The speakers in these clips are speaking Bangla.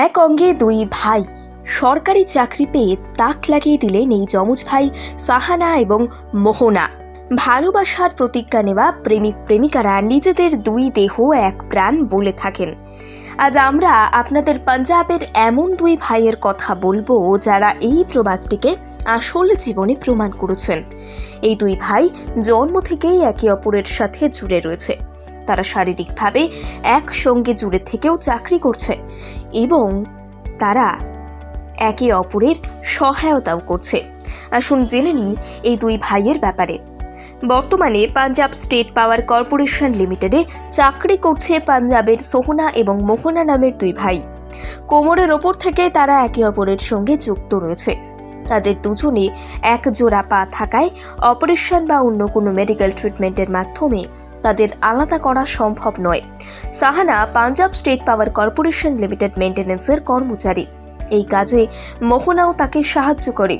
এক অঙ্গে দুই ভাই সরকারি চাকরি পেয়ে তাক লাগিয়ে দিলেন এই যমজ ভাই সাহানা এবং মোহনা। ভালোবাসার প্রতিজ্ঞা নেওয়া প্রেমিক প্রেমিকারা নিজেদের দুই দেহ এক প্রাণ বলে থাকেন। আজ আমরা আপনাদের পাঞ্জাবের এমন দুই ভাইয়ের কথা বলবো যারা এই প্রবাদটিকে আসল জীবনে প্রমাণ করেছেন। এই দুই ভাই জন্ম থেকেই একে অপরের সাথে জুড়ে রয়েছে। তারা শারীরিকভাবে একসঙ্গে জুড়ে থেকেও চাকরি করছে এবং তারা একে অপরের সহায়তাও করছে। আসুন জেনে নিই এই দুই ভাইয়ের ব্যাপারে। বর্তমানে পাঞ্জাব স্টেট পাওয়ার কর্পোরেশন লিমিটেডে চাকরি করছে পাঞ্জাবের সোহনা এবং মোহনা নামের দুই ভাই। কোমরের ওপর থেকে তারা একে অপরের সঙ্গে যুক্ত রয়েছে। তাদের দুজনে এক জোড়া পা থাকায় অপারেশন বা অন্য কোনো মেডিকেল ট্রিটমেন্টের মাধ্যমে তাদের আলাদা করা সম্ভব নয়। সাহানা পাঞ্জাব স্টেট পাওয়ার কর্পোরেশন লিমিটেড মেইনটেনেন্সের কর্মচারী। এই কাজে মোহনাও তাকে সাহায্য করে।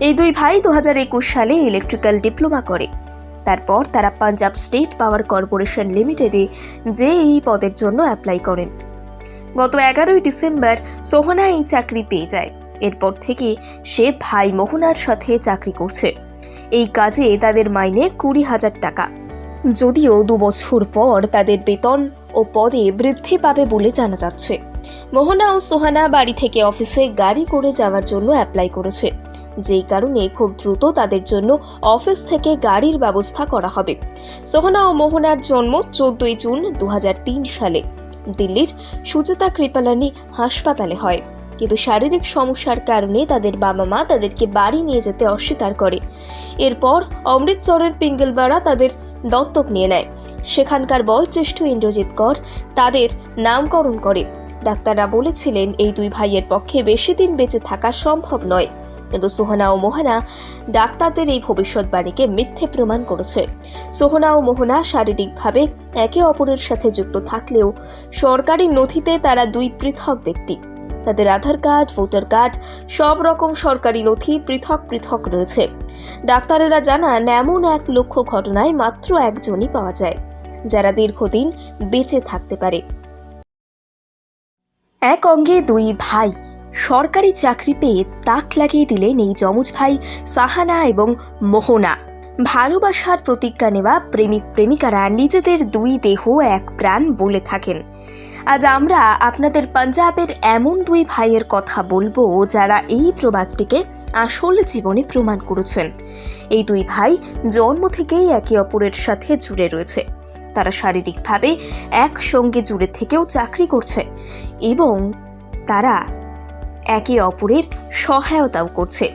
এই দুই ভাই 2021 সালে ইলেকট্রিক্যাল ডিপ্লোমা করে। তারপর তারা পাঞ্জাব স্টেট পাওয়ার কর্পোরেশন লিমিটেডে এই পদের জন্য অ্যাপ্লাই করেন। গত 11 ডিসেম্বর সোহনা এই চাকরি পেয়ে যায়। এরপর থেকে সে ভাই মোহনার সাথে চাকরি করছে। এই কাজে তাদের মাইনে 20,000 টাকা। যদিও 2 বছর পর তাদের বেতন ও পদে বৃদ্ধি পাবে বলে জানা যাচ্ছে। মোহনা ও সোহানা বাড়ি থেকে অফিসে গাড়ি করে যাওয়ার জন্য অ্যাপ্লাই করেছে, যেই কারণে খুব দ্রুত তাদের জন্য অফিস থেকে গাড়ির ব্যবস্থা করা হবে। সোহানা ও মোহনার জন্ম 14 জুন 2003 সালে দিল্লির সুচেতা কৃপালানি হাসপাতালে হয়, কিন্তু শারীরিক সমস্যার কারণে তাদের বাবা মা তাদেরকে বাড়ি নিয়ে যেতে অস্বীকার করে। এরপর অমৃতসরের পিঙ্গলবাড়া তাদের দত্তক নিয়ে নেয়। সেখানকার বয়োজ্যেষ্ঠ ইন্দ্রজিৎ কর তাদের নামকরণ করে। ডাক্তাররা বলেছিলেন এই দুই ভাইয়ের পক্ষে বেশি দিন বেঁচে থাকা সম্ভব নয়, কিন্তু সোহনা ও মোহনা ডাক্তারদের এই ভবিষ্যৎবাণীকে মিথ্যে প্রমাণ করেছে। সোহনা ও মোহনা শারীরিকভাবে একে অপরের সাথে যুক্ত থাকলেও সরকারি নথিতে তারা দুই পৃথক ব্যক্তি। তাদের আধার কার্ড, ভোটার কার্ড, সব রকম সরকারি নথি পৃথক পৃথক রয়েছে। ডাক্তারেরা জানান এমন 1 লক্ষ ঘটনায় মাত্র একজনই পাওয়া যায় যারা দীর্ঘদিন বেঁচে থাকতে পারে। এক অঙ্গে দুই ভাই সরকারি চাকরি পেয়ে তাক লাগিয়ে দিলেন এই যমজ ভাই সাহানা এবং মোহনা। ভালোবাসার প্রতিজ্ঞা নেওয়া প্রেমিক প্রেমিকারা নিজেদের দুই দেহ এক প্রাণ বলে থাকেন। আজ আমরা আপনাদের পাঞ্জাবের এমন দুই ভাইয়ের কথা বলবো যারা এই প্রবাদটিকে আসল জীবনে প্রমাণ করেছেন। এই দুই ভাই জন্ম থেকেই একে অপরের সাথে জুড়ে রয়েছে। তারা শারীরিকভাবে একসঙ্গে জুড়ে থেকেও চাকরি করছে এবং তারা একে অপরের সহায়তাও করছে।